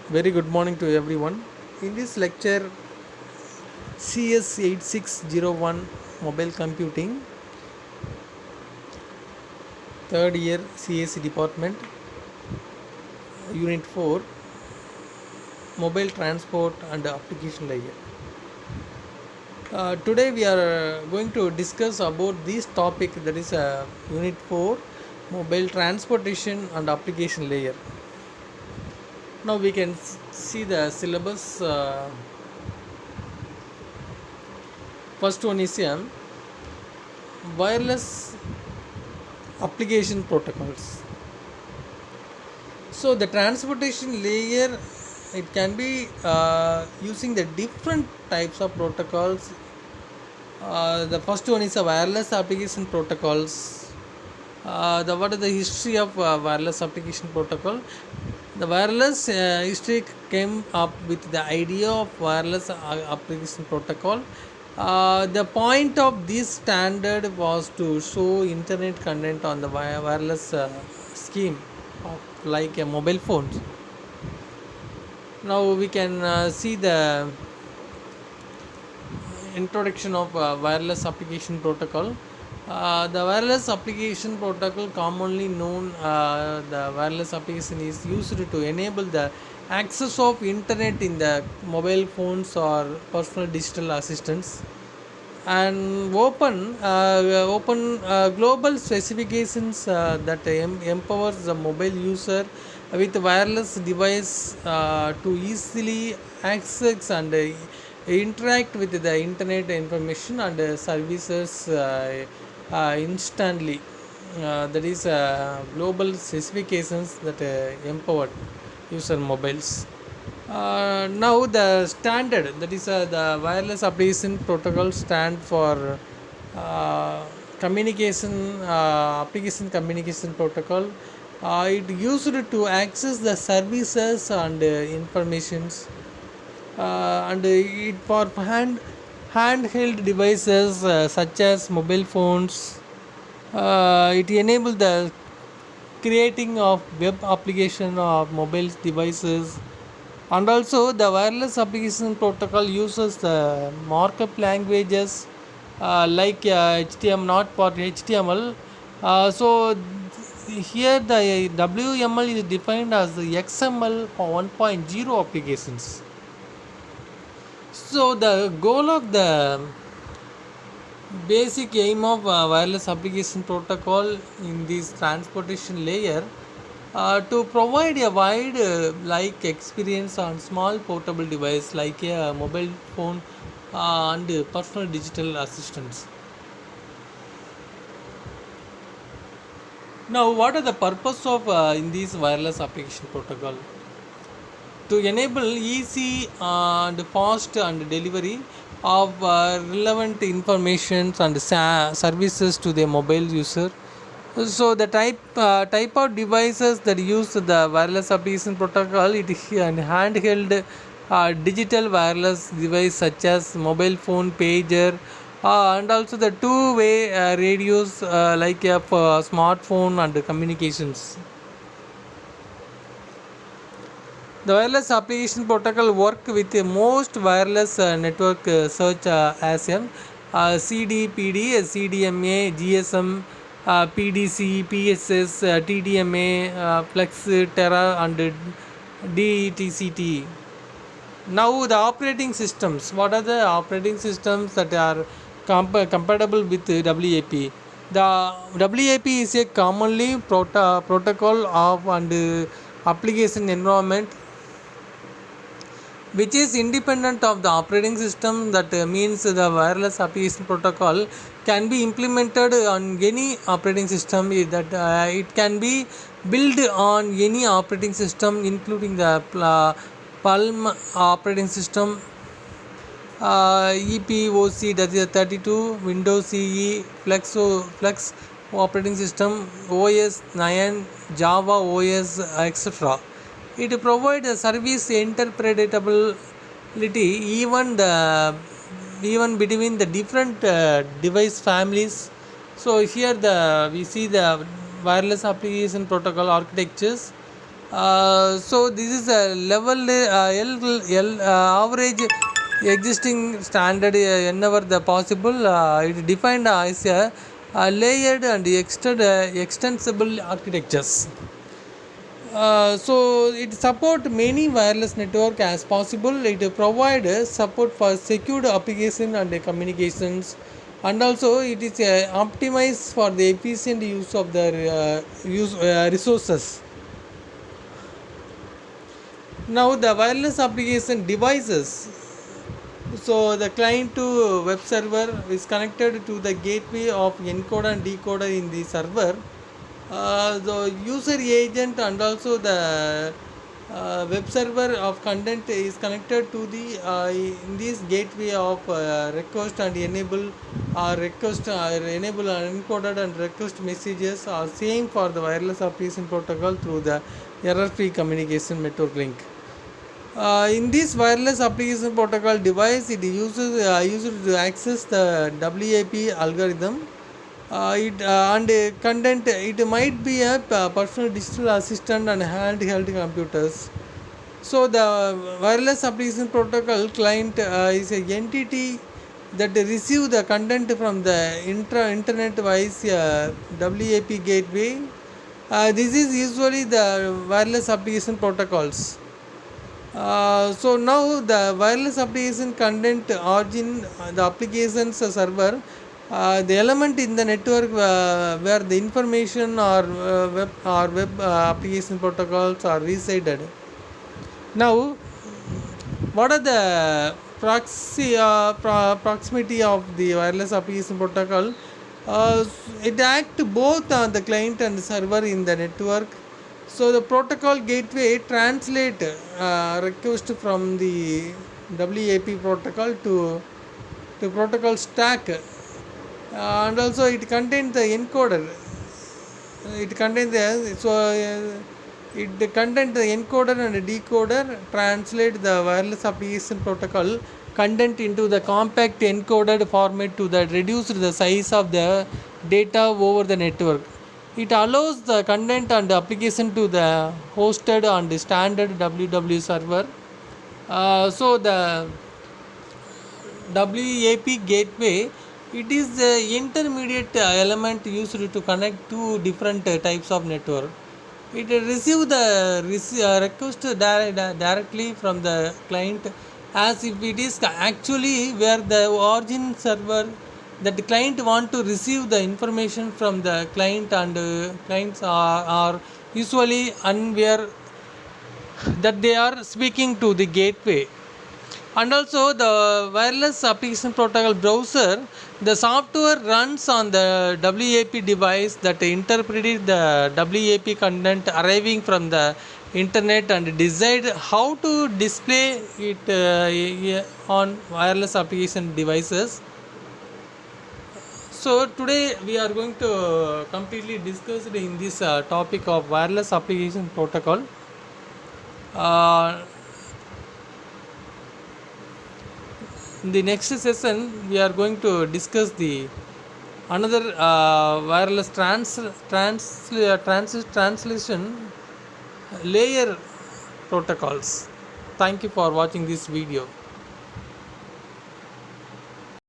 Very good morning to everyone. In this lecture, CS8601 Mobile Computing, third year CAC Department, Unit 4, Mobile Transport and Application Layer. Today we are going to discuss about this topic, that is Unit 4, Mobile Transportation and Application Layer. Now we can see the syllabus. First one is wireless application protocols. So the transportation layer, it can be using the different types of protocols. The first one is a wireless application protocols. What is the history of wireless application protocol? The wireless history came up with the idea of wireless application protocol. The point of this standard was to show internet content on the wireless scheme of like a mobile phones. Now we can see the introduction of wireless application protocol. The wireless application protocol, commonly known the wireless application, is used to enable the access of internet in the mobile phones or personal digital assistants, and open global specifications that empowers the mobile user with wireless device to easily access and interact with the internet information and services instantly. That is global specifications that empowered user mobiles. Now the standard, that is the wireless application protocol, stand for communication application communication protocol. It used to access the services and informations, and it for handheld devices such as mobile phones. It enables the creating of web application of mobile devices, and also the wireless application protocol uses the markup languages like HTML, not for HTML. Here the WML is defined as the XML for 1.0 applications. So the goal of the basic aim of wireless application protocol in this transportation layer to provide a wide like experience on small portable device like a mobile phone and personal digital assistants. Now, what are the purpose of in this wireless application protocol? To enable easy and fast and delivery of relevant information and services to the mobile user. So the type of devices that use the wireless application protocol, it is an handheld digital wireless device such as mobile phone, pager, and also the two-way radios like a smartphone and communications. The wireless application protocol work with most wireless network such as CDPD, CDMA, GSM, PDC, PSS, TDMA, Flex, Terra, and DETCT. Now the operating systems. What are the operating systems that are compatible with WAP? The WAP is a commonly protocol of and application environment which is independent of the operating system. That means the wireless application protocol can be implemented on any operating system, that it can be built on any operating system including the Palm operating system, EPOC, that is 32, Windows CE, Flex operating system, OS 9, Java OS, etc. It provides a service interpretability even between the different device families. So here we see the wireless application protocol architectures. So this is a level average existing standard whenever the possible. It defined as a layered and extensible architectures. So it support many wireless network as possible. It provide support for secured application and communications, and also it is optimized for the efficient use of the resources. Now the wireless application devices. So the client to web server is connected to the gateway of encoder and decoder in the server. The user agent and also the web server of content is connected to the in this gateway of request and enable enable encoded and request messages are same for the wireless application protocol through the error free communication network link. In this wireless application protocol device, it uses used to access the WAP algorithm. And content. It might be a personal digital assistant and handheld computers. So the wireless application protocol client is a entity that receive the content from the internet via WAP gateway. This is usually the wireless application protocols. So now the wireless application content origin, the applications server, the element in the network where the information or web application protocols are resided. Now, what are the proximity of the wireless application protocol? It acts both on the client and the server in the network. So the protocol gateway translate request from the WAP protocol to protocol stack, and also it contains the encoder. It contains it contains the encoder and decoder translate the wireless application protocol content into the compact encoded format to the reduce the size of the data over the network. It allows the content and application to the hosted on the standard WW server. So the WAP gateway, it is the intermediate element used to connect two different types of network. It receives the request directly from the client as if it is actually where the origin server that the client want to receive the information from the client, and clients are usually unaware that they are speaking to the gateway. And also the wireless application protocol browser, the software runs on the WAP device that interpreted the WAP content arriving from the internet and decide how to display it on wireless application devices. So today we are going to completely discuss in this topic of wireless application protocol. In the next session, we are going to discuss the another wireless translation layer protocols. Thank you for watching this video.